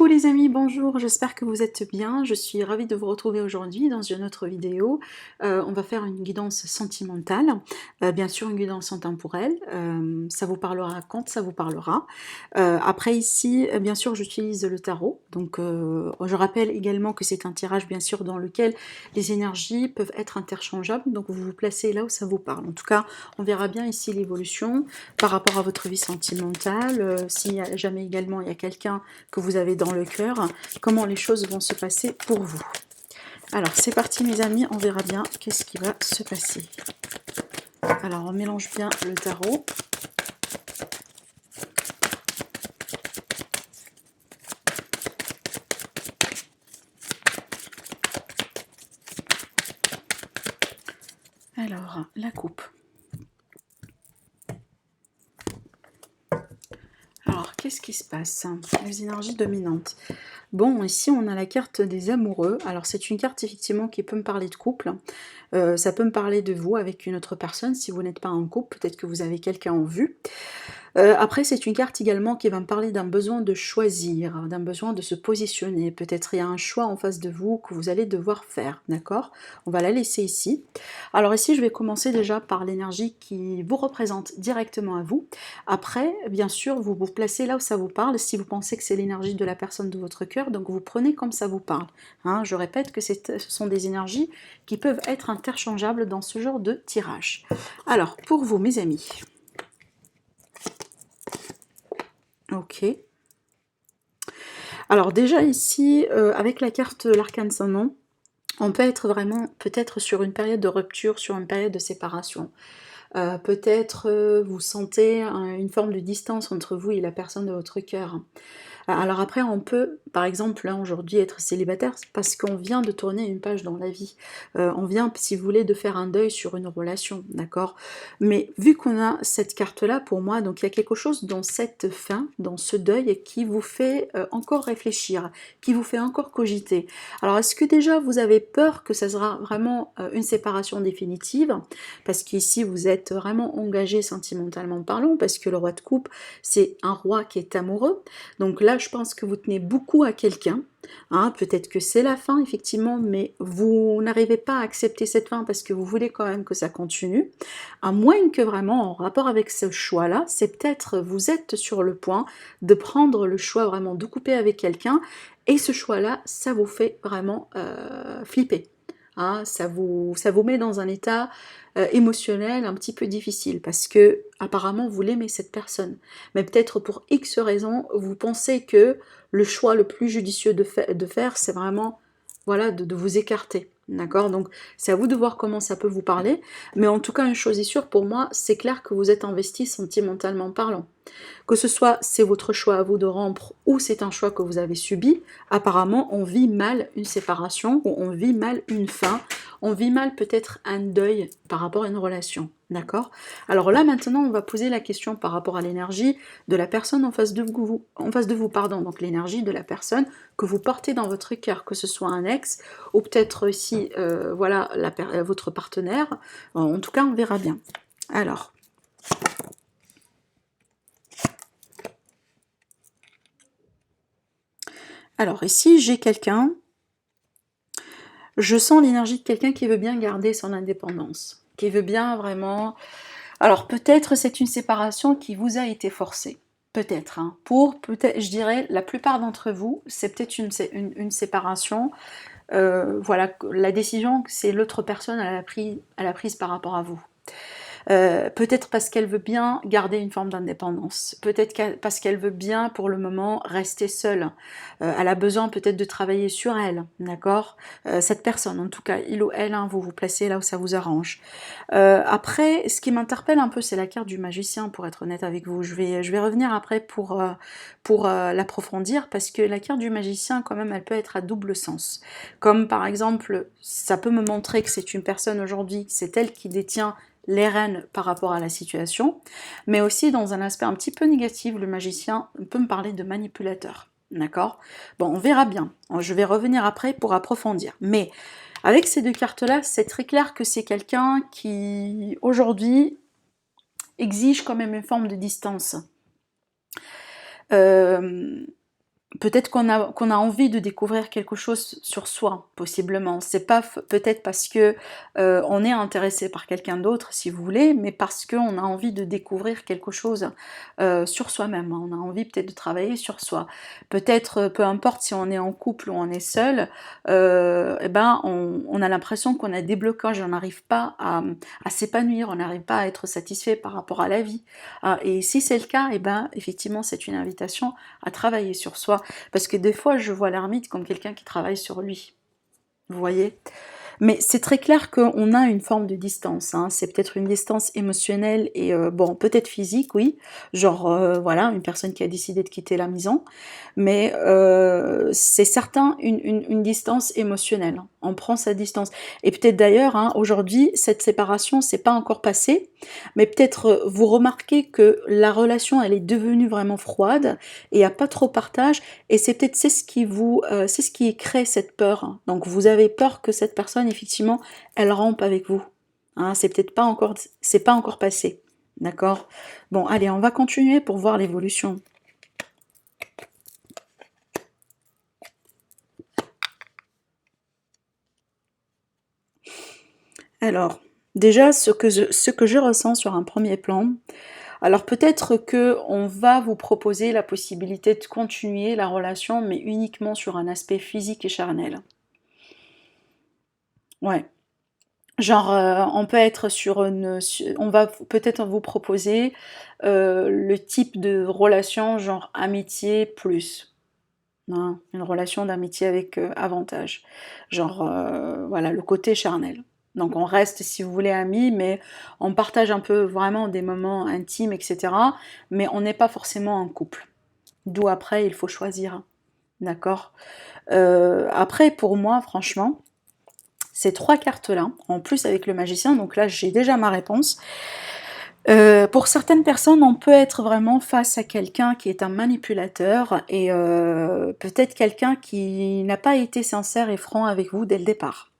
Coucou les amis, bonjour, j'espère que vous êtes bien. Je suis ravie de vous retrouver aujourd'hui dans une autre vidéo. On va faire une guidance sentimentale, bien sûr une guidance intemporelle. Ça vous parlera quand ça vous parlera. Après ici, bien sûr, j'utilise le tarot. Donc je rappelle également que c'est un tirage bien sûr dans lequel les énergies peuvent être interchangeables. Donc vous vous placez là où ça vous parle. En tout cas, on verra bien ici l'évolution par rapport à votre vie sentimentale. Si jamais également il y a quelqu'un que vous avez dans le cœur, comment les choses vont se passer pour vous. Alors c'est parti mes amis, on verra bien qu'est-ce qui va se passer. Alors on mélange bien le tarot. Alors la coupe. Alors qu'est-ce qui se passe? Les énergies dominantes. Bon, ici on a la carte des amoureux. Alors c'est une carte effectivement qui peut me parler de couple. Ça peut me parler de vous avec une autre personne si vous n'êtes pas en couple. Peut-être que vous avez quelqu'un en vue. Après, c'est une carte également qui va me parler d'un besoin de choisir, d'un besoin de se positionner. Peut-être il y a un choix en face de vous que vous allez devoir faire, d'accord? On va la laisser ici. Alors ici, je vais commencer déjà par l'énergie qui vous représente directement à vous. Après, bien sûr, vous vous placez là où ça vous parle, si vous pensez que c'est l'énergie de la personne de votre cœur, donc vous prenez comme ça vous parle. Hein, je répète que ce sont des énergies qui peuvent être interchangeables dans ce genre de tirage. Alors, pour vous, mes amis... Ok. Alors déjà ici, avec la carte l'arcane sans nom, on peut être vraiment peut-être sur une période de rupture, sur une période de séparation. Peut-être vous sentez une forme de distance entre vous et la personne de votre cœur. Alors après, on peut, par exemple, là aujourd'hui être célibataire parce qu'on vient de tourner une page dans la vie. On vient, si vous voulez, de faire un deuil sur une relation, d'accord? Mais vu qu'on a cette carte-là, pour moi, donc il y a quelque chose dans cette fin, dans ce deuil, qui vous fait encore réfléchir, qui vous fait encore cogiter. Alors est-ce que déjà vous avez peur que ça sera vraiment une séparation définitive? Parce qu'ici vous êtes vraiment engagé sentimentalement parlant, parce que le roi de coupe, c'est un roi qui est amoureux. Donc là, je pense que vous tenez beaucoup à quelqu'un. Hein, peut-être que c'est la fin, effectivement, mais vous n'arrivez pas à accepter cette fin parce que vous voulez quand même que ça continue. À moins que vraiment, en rapport avec ce choix-là, c'est peut-être vous êtes sur le point de prendre le choix vraiment de couper avec quelqu'un, et ce choix-là, ça vous fait vraiment flipper. Hein, ça vous met dans un état émotionnel un petit peu difficile parce que apparemment vous l'aimez cette personne, mais peut-être pour X raisons vous pensez que le choix le plus judicieux de faire c'est vraiment voilà de vous écarter. D'accord? Donc c'est à vous de voir comment ça peut vous parler, mais en tout cas une chose est sûre pour moi, c'est clair que vous êtes investi sentimentalement parlant. Que ce soit c'est votre choix à vous de rompre ou c'est un choix que vous avez subi, apparemment on vit mal une séparation ou on vit mal une fin, on vit mal peut-être un deuil par rapport à une relation, d'accord? Alors là maintenant on va poser la question par rapport à l'énergie de la personne en face de vous, pardon, donc l'énergie de la personne que vous portez dans votre cœur, que ce soit un ex ou peut-être aussi voilà votre partenaire, en tout cas on verra bien. Alors ici j'ai quelqu'un, je sens l'énergie de quelqu'un qui veut bien garder son indépendance, qui veut bien vraiment... Alors peut-être c'est une séparation qui vous a été forcée, peut-être, hein. Pour peut-être, je dirais, la plupart d'entre vous, c'est peut-être une séparation, voilà, la décision, c'est l'autre personne, elle a prise par rapport à vous. Peut-être parce qu'elle veut bien garder une forme d'indépendance, peut-être parce qu'elle veut bien pour le moment rester seule, elle a besoin peut-être de travailler sur elle, d'accord? Cette personne, en tout cas, il ou elle, hein, vous vous placez là où ça vous arrange. Après, ce qui m'interpelle un peu, c'est la carte du magicien, pour être honnête avec vous. Je vais revenir après pour l'approfondir, parce que la carte du magicien, quand même, elle peut être à double sens. Comme par exemple, ça peut me montrer que c'est une personne aujourd'hui, c'est elle qui détient les rênes par rapport à la situation, mais aussi dans un aspect un petit peu négatif, le magicien peut me parler de manipulateur, d'accord? Bon, on verra bien, je vais revenir après pour approfondir, mais avec ces deux cartes-là, c'est très clair que c'est quelqu'un qui, aujourd'hui, exige quand même une forme de distance. Peut-être qu'on a envie de découvrir quelque chose sur soi, possiblement. C'est pas peut-être parce que on est intéressé par quelqu'un d'autre, si vous voulez, mais parce qu'on a envie de découvrir quelque chose sur soi-même. On a envie peut-être de travailler sur soi. Peut-être, peu importe si on est en couple ou on est seul, eh ben on a l'impression qu'on a des blocages, on n'arrive pas à s'épanouir, on n'arrive pas à être satisfait par rapport à la vie. Et si c'est le cas, eh ben effectivement c'est une invitation à travailler sur soi. Parce que des fois, je vois l'ermite comme quelqu'un qui travaille sur lui. Vous voyez? Mais c'est très clair qu'on a une forme de distance, hein. C'est peut-être une distance émotionnelle et bon, peut-être physique, oui. Genre, voilà, une personne qui a décidé de quitter la maison. Mais c'est certain une distance émotionnelle. On prend sa distance. Et peut-être d'ailleurs, hein, aujourd'hui, cette séparation, c'est pas encore passé, mais peut-être vous remarquez que la relation, elle est devenue vraiment froide et il n'y a pas trop partage. Et c'est peut-être c'est ce qui crée cette peur. Donc vous avez peur que cette personne, effectivement, elle rampe avec vous. Hein, c'est peut-être pas encore, c'est pas encore passé. D'accord? Bon, allez, on va continuer pour voir l'évolution. Alors, déjà, ce que je ressens sur un premier plan, alors peut-être que on va vous proposer la possibilité de continuer la relation, mais uniquement sur un aspect physique et charnel. Ouais. Genre, on peut être sur on va peut-être vous proposer le type de relation, genre amitié plus. Hein, une relation d'amitié avec avantage. Genre, voilà, le côté charnel. Donc on reste, si vous voulez, amis, mais on partage un peu vraiment des moments intimes, etc. Mais on n'est pas forcément en couple. D'où après, il faut choisir. D'accord. Après, pour moi, franchement, ces trois cartes-là, en plus avec le magicien, donc là j'ai déjà ma réponse. Pour certaines personnes, on peut être vraiment face à quelqu'un qui est un manipulateur et peut-être quelqu'un qui n'a pas été sincère et franc avec vous dès le départ.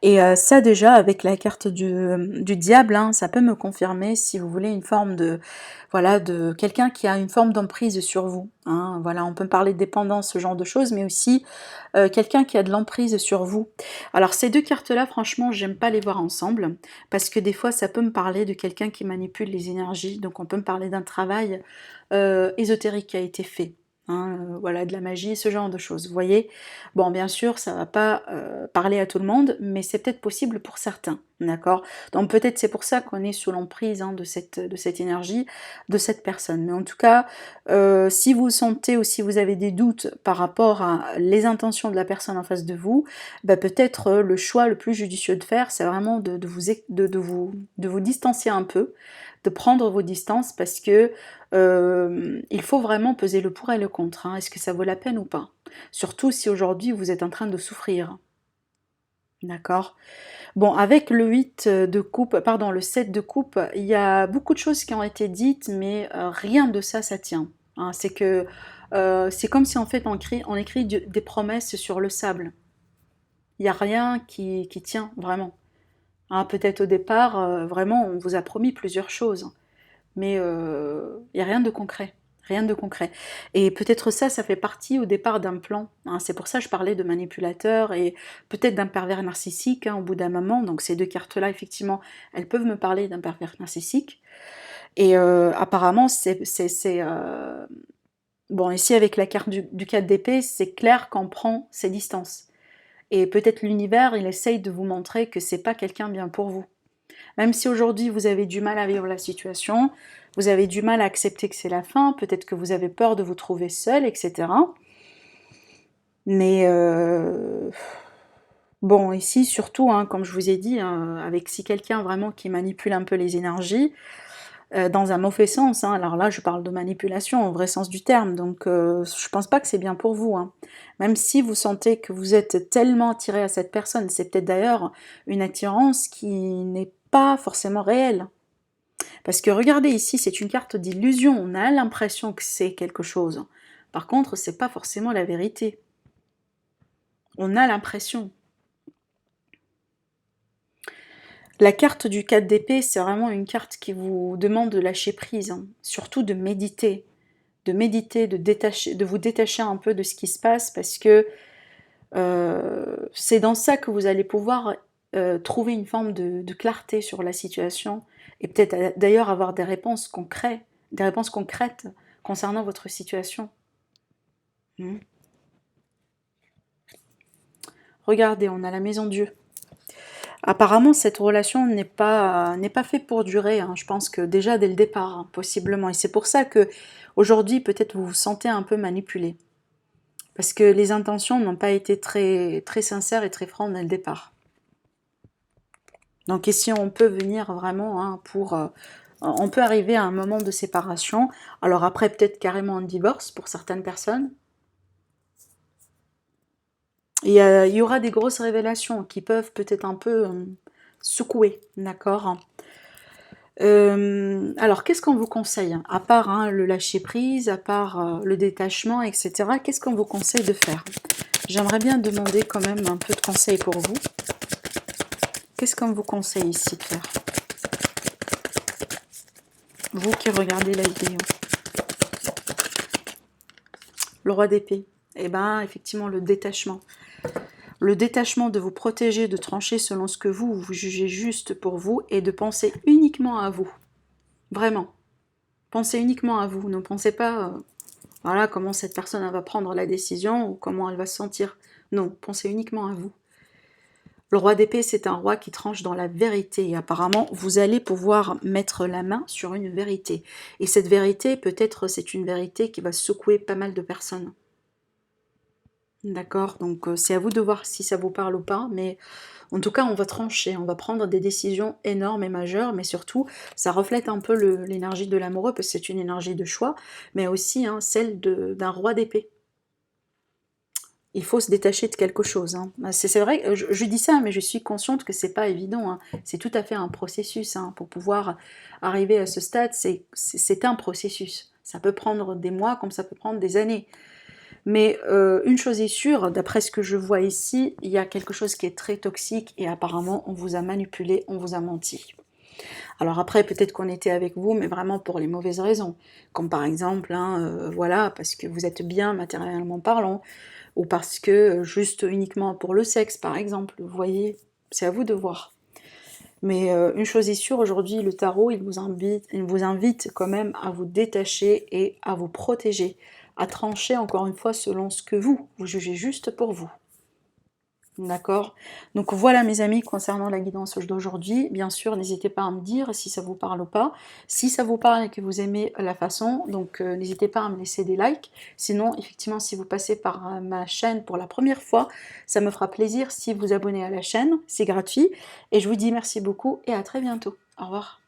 Et ça déjà, avec la carte du diable, hein, ça peut me confirmer, si vous voulez, une forme de, voilà, de quelqu'un qui a une forme d'emprise sur vous. Hein, voilà, on peut parler de dépendance, ce genre de choses, mais aussi quelqu'un qui a de l'emprise sur vous. Alors ces deux cartes-là, franchement, j'aime pas les voir ensemble, parce que des fois, ça peut me parler de quelqu'un qui manipule les énergies, donc on peut me parler d'un travail ésotérique qui a été fait. Hein, voilà, de la magie, ce genre de choses, vous voyez. Bon, bien sûr, ça va pas parler à tout le monde, mais c'est peut-être possible pour certains, d'accord? Donc peut-être c'est pour ça qu'on est sous l'emprise, hein, de cette énergie, de cette personne. Mais en tout cas, si vous sentez ou si vous avez des doutes par rapport à les intentions de la personne en face de vous, bah, peut-être le choix le plus judicieux de faire, c'est vraiment de vous distancier un peu, de prendre vos distances parce que il faut vraiment peser le pour et le contre. Hein. Est-ce que ça vaut la peine ou pas? Surtout si aujourd'hui vous êtes en train de souffrir. D'accord? Bon, avec le 8 de coupe, pardon, le 7 de coupe, il y a beaucoup de choses qui ont été dites, mais rien de ça, ça tient. Hein. C'est que c'est comme si en fait on écrit des promesses sur le sable. Il n'y a rien qui tient vraiment. Hein, peut-être au départ, vraiment, on vous a promis plusieurs choses, mais il n'y a rien de concret. Rien de concret. Et peut-être ça fait partie au départ d'un plan. Hein. C'est pour ça que je parlais de manipulateur et peut-être d'un pervers narcissique hein, au bout d'un moment. Donc ces deux cartes-là, effectivement, elles peuvent me parler d'un pervers narcissique. Et apparemment, bon, ici avec la carte du 4 d'épée, c'est clair qu'on prend ses distances. Et peut-être l'univers, il essaye de vous montrer que c'est pas quelqu'un bien pour vous. Même si aujourd'hui vous avez du mal à vivre la situation, vous avez du mal à accepter que c'est la fin, peut-être que vous avez peur de vous trouver seul, etc. Mais bon, ici surtout, hein, comme je vous ai dit, hein, avec si quelqu'un vraiment qui manipule un peu les énergies, dans un mauvais sens, hein, alors là je parle de manipulation au vrai sens du terme, donc je pense pas que c'est bien pour vous. Hein. Même si vous sentez que vous êtes tellement attiré à cette personne, c'est peut-être d'ailleurs une attirance qui n'est pas forcément réelle. Parce que regardez ici, c'est une carte d'illusion, on a l'impression que c'est quelque chose. Par contre, c'est pas forcément la vérité. On a l'impression. La carte du 4 d'épée, c'est vraiment une carte qui vous demande de lâcher prise, hein. Surtout de méditer. de méditer, de vous détacher un peu de ce qui se passe, parce que c'est dans ça que vous allez pouvoir trouver une forme de clarté sur la situation, et peut-être d'ailleurs avoir des réponses concrètes concernant votre situation. Regardez, on a la maison Dieu. Apparemment, cette relation n'est pas faite pour durer, hein. Je pense que déjà dès le départ, hein, possiblement. Et c'est pour ça que aujourd'hui, peut-être vous vous sentez un peu manipulé. Parce que les intentions n'ont pas été très, très sincères et très franches dès le départ. Donc ici, on peut venir vraiment hein, on peut arriver à un moment de séparation. Alors après, peut-être carrément un divorce pour certaines personnes. Il y aura des grosses révélations qui peuvent peut-être un peu secouer, d'accord. Alors, qu'est-ce qu'on vous conseille? À part hein, le lâcher-prise, à part le détachement, etc., qu'est-ce qu'on vous conseille de faire? J'aimerais bien demander quand même un peu de conseils pour vous. Qu'est-ce qu'on vous conseille ici de faire? Vous qui regardez la vidéo. Le roi d'épée. Eh bien, effectivement, le détachement. Le détachement de vous protéger, de trancher selon ce que vous jugez juste pour vous et de penser uniquement à vous. Vraiment. Pensez uniquement à vous. Ne pensez pas, voilà, comment cette personne va prendre la décision ou comment elle va se sentir. Non, pensez uniquement à vous. Le roi d'épée, c'est un roi qui tranche dans la vérité. Et apparemment, vous allez pouvoir mettre la main sur une vérité. Et cette vérité, peut-être, c'est une vérité qui va secouer pas mal de personnes. D'accord, donc c'est à vous de voir si ça vous parle ou pas, mais en tout cas on va trancher, on va prendre des décisions énormes et majeures, mais surtout ça reflète un peu l'énergie de l'amoureux, parce que c'est une énergie de choix, mais aussi hein, celle d'un roi d'épée. Il faut se détacher de quelque chose. Hein. C'est vrai, je dis ça, mais je suis consciente que c'est pas évident. Hein. C'est tout à fait un processus hein, pour pouvoir arriver à ce stade. C'est un processus. Ça peut prendre des mois, comme ça peut prendre des années. Mais une chose est sûre, d'après ce que je vois ici, il y a quelque chose qui est très toxique et apparemment on vous a manipulé, on vous a menti. Alors après, peut-être qu'on était avec vous, mais vraiment pour les mauvaises raisons. Comme par exemple, hein, voilà, parce que vous êtes bien matériellement parlant, ou parce que juste uniquement pour le sexe, par exemple. Vous voyez, c'est à vous de voir. Mais une chose est sûre, aujourd'hui, le tarot, il vous invite quand même à vous détacher et à vous protéger, à trancher encore une fois selon ce que vous jugez juste pour vous. D'accord? Donc voilà mes amis, concernant la guidance d'aujourd'hui, bien sûr, n'hésitez pas à me dire si ça vous parle ou pas. Si ça vous parle et que vous aimez la façon, donc n'hésitez pas à me laisser des likes. Sinon, effectivement, si vous passez par ma chaîne pour la première fois, ça me fera plaisir si vous abonnez à la chaîne, c'est gratuit. Et je vous dis merci beaucoup et à très bientôt. Au revoir.